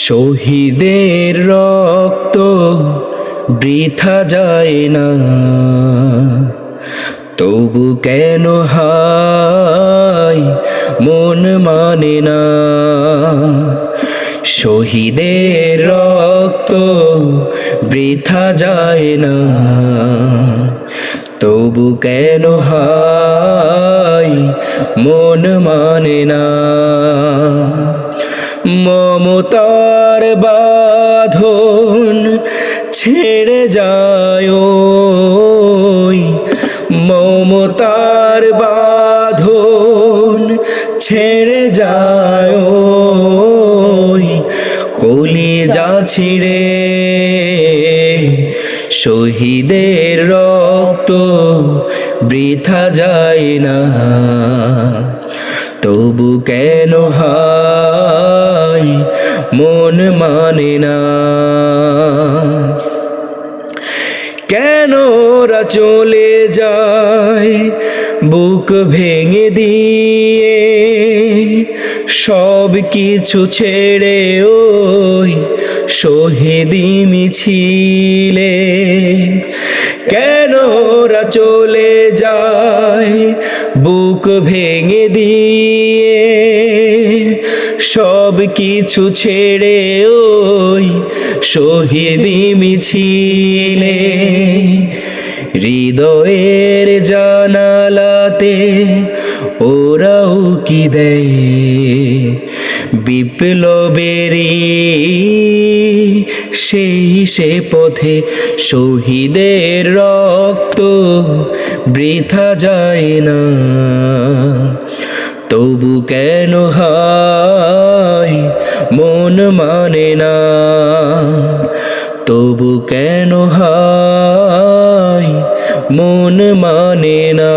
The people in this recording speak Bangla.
শহীদের রক্ত বৃথা যায় না, তবু কেন হায় মন মানে না। শহীদের রক্ত বৃথা যায় না, তবু কেন হায় মন মানে না। মমতার বাঁধন ছেড়ে যায়, মমতার বাঁধন ছেড়ে যায়, কলিজা ছিঁড়ে শহীদের রক্ত বৃথা যায় না, তবু কেন হায় মন মানে না। কেন ওরা চলে যায় বুক ভেঙে দিয়ে, সব কিছু ছেড়ে ওই শহীদি মিছিলে। কেন ওরা চলে যায় বুক ভেঙে দিয়ে, সব কিছু ছেড়ে ওই শহীদি মিছিলে। হৃদয়ের জানালাতে ওরাও কি দেয় বিপ্লবেরই সে পথে। শহীদের রক্ত বৃথা যায় না, তবু কেন হায় মন মানে না, তবু কেন হায় মন মানে না।